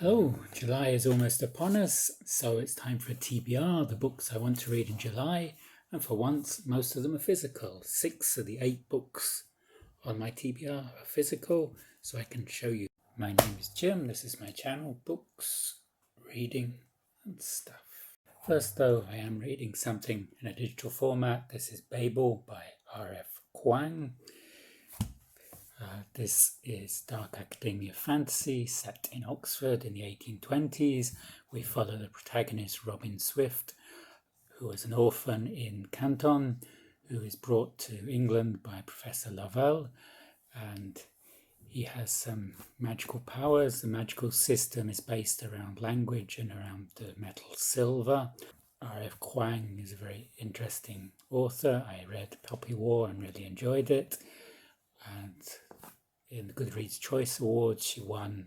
Oh, July is almost upon us, so it's time for a TBR, the books I want to read in July, and for once, most of them are physical. 6 of the 8 books on my TBR are physical, so I can show you. My name is Jim, this is my channel, books, reading, and stuff. First though, I am reading something in a digital format. This is Babel by R F Kuang. This is dark academia fantasy set in Oxford in the 1820s. We follow the protagonist Robin Swift, who is an orphan in Canton, who is brought to England by Professor Lovell, and he has some magical powers. The magical system is based around language and around the metal silver. R F Kuang is a very interesting author. I read Poppy War and really enjoyed it. And in the Goodreads Choice Awards, she won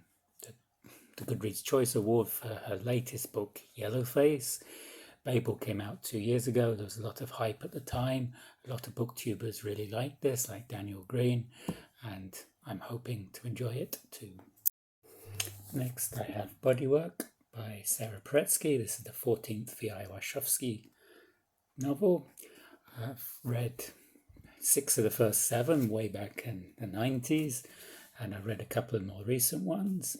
the Goodreads Choice Award for her latest book, Yellowface. Babel came out 2 years ago. There was a lot of hype at the time. A lot of booktubers really liked this, like Daniel Green, and I'm hoping to enjoy it too. Next, I have Bodywork by Sara Paretsky. This is the 14th V.I. Warshawski novel. I've read 6 of the first 7 way back in the 90s, and I read a couple of more recent ones.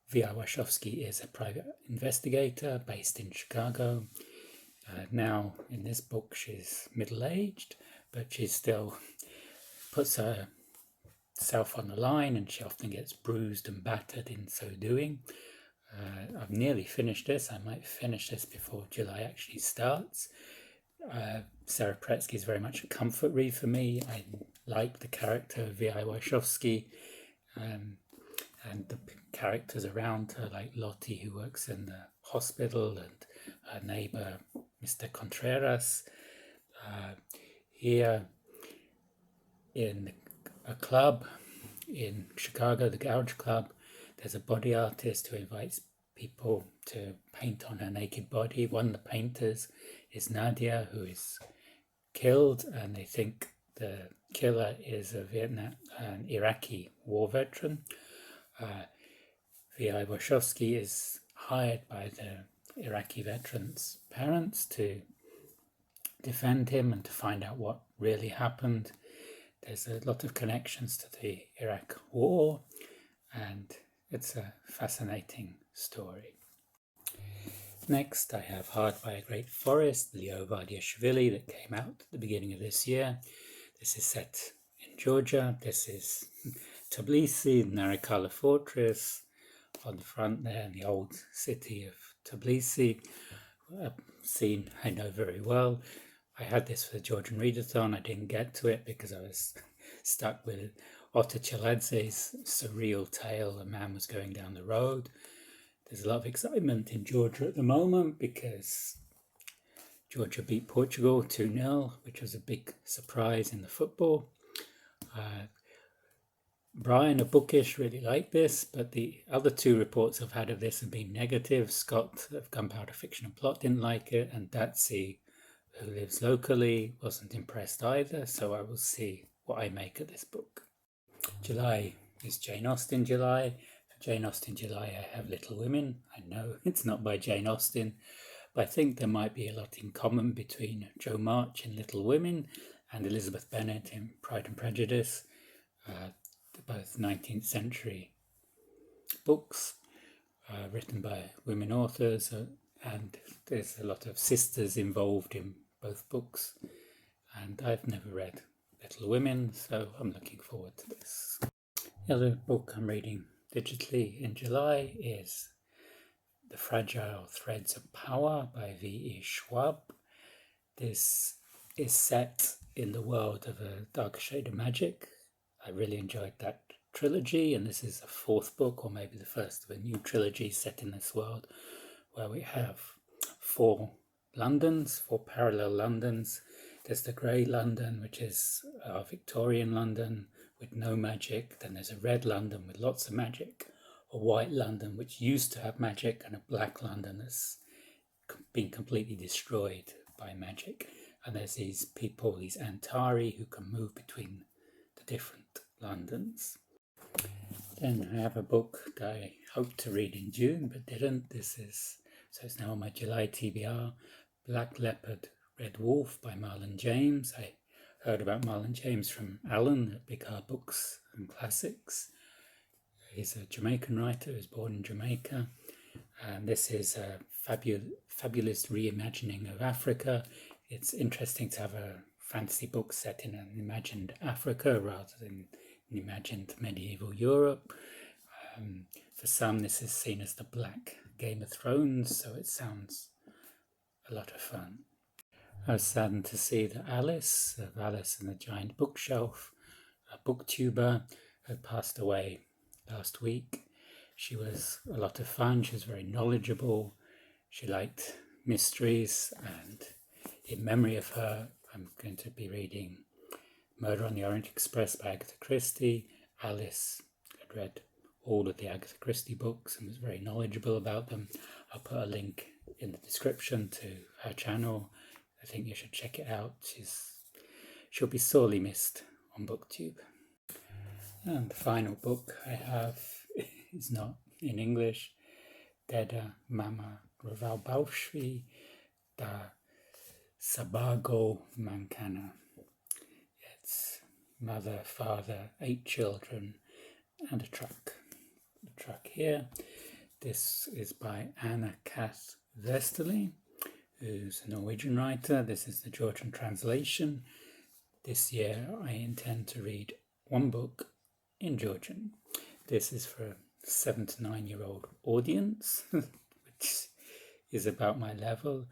V.I. Warshawski is a private investigator based in Chicago. Now, in this book, she's middle-aged, but she still puts herself on the line, and she often gets bruised and battered in so doing. I've nearly finished this. I might finish this before July actually starts. Sara Paretsky is very much a comfort read for me. I like the character of V.I. Warshawski, and the characters around her, like Lottie, who works in the hospital, and her neighbor, Mr. Contreras. Here in a club in Chicago, the Garage Club, there's a body artist who invites people to paint on her naked body. One of the painters is Nadia, who is killed, and they think the killer is an Iraqi war veteran. V.I. Warshawski is hired by the Iraqi veteran's parents to defend him and to find out what really happened. There's a lot of connections to the Iraq war, and it's a fascinating story. Next, I have Hard by a Great Forest, Leo Vardiashvili, that came out at the beginning of this year. This is set in Georgia. This is Tbilisi, the Narikala fortress. On the front there, in the old city of Tbilisi, a scene I know very well. I had this for the Georgian Readathon. I didn't get to it because I was stuck with Otter Chaladze's surreal tale, A Man Was Going Down the Road. There's a lot of excitement in Georgia at the moment because Georgia beat Portugal 2-0, which was a big surprise in the football. Brian of Bookish really liked this, but the other 2 reports I've had of this have been negative. Scott of Gunpowder Fiction and Plot didn't like it, and Datsy, who lives locally, wasn't impressed either, so I will see what I make of this book. July is Jane Austen July. For Jane Austen July, I have Little Women. I know it's not by Jane Austen, but I think there might be a lot in common between Jo March in Little Women and Elizabeth Bennet in Pride and Prejudice. Both 19th century books written by women authors, and there's a lot of sisters involved in both books, and I've never read Little Women, so I'm looking forward to this. The other book I'm reading digitally in July is The Fragile Threads of Power by V.E. Schwab. This is set in the world of A Darker Shade of Magic. I really enjoyed that trilogy, and this is the 4th book, or maybe the first of a new trilogy set in this world, where we have 4 Londons, 4 parallel Londons. There's the grey London, which is our Victorian London with no magic. Then there's a red London with lots of magic, a white London which used to have magic, and a black London that's been completely destroyed by magic. And there's these people, these Antari, who can move between the different Londons. Then I have a book that I hoped to read in June but didn't. So it's now on my July TBR, Black Leopard, Red Wolf by Marlon James. I heard about Marlon James from Alan at Big Hard Books and Classics. He's a Jamaican writer who was born in Jamaica. And this is a fabulous reimagining of Africa. It's interesting to have a fantasy book set in an imagined Africa rather than an imagined medieval Europe. For some, this is seen as the Black Game of Thrones, so it sounds a lot of fun. I was saddened to see that Alice of Alice and the Giant Bookshelf, a booktuber, had passed away last week. She was a lot of fun. She was very knowledgeable. She liked mysteries, and in memory of her, I'm going to be reading Murder on the Orient Express by Agatha Christie. Alice had read all of the Agatha Christie books and was very knowledgeable about them. I'll put a link in the description to her channel. I think you should check it out. She'll be sorely missed on BookTube. And the final book I have is not in English. Deda, Mama, Bavshvi, da Sarbargo, Mankana. It's mother, father, 8 children, and a truck. The truck here. This is by Ana-Cath Vestley, who's a Norwegian writer. This is the Georgian translation. This year I intend to read one book in Georgian. This is for a 7 to 9-year-old audience, which is about my level.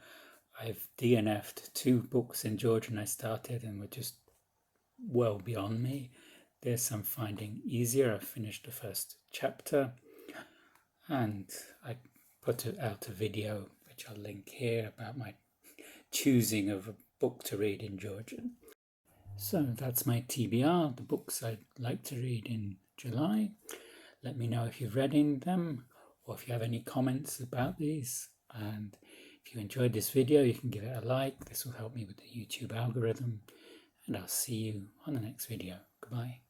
I've DNF'd 2 books in Georgian I started and were just well beyond me. This I'm finding easier. I've finished the first chapter, and I put out a video, which I'll link here, about my choosing of a book to read in Georgian. So that's my TBR, the books I'd like to read in July. Let me know if you've read in them, or if you have any comments about these. And if you enjoyed this video, you can give it a like. This will help me with the YouTube algorithm. And I'll see you on the next video. Goodbye.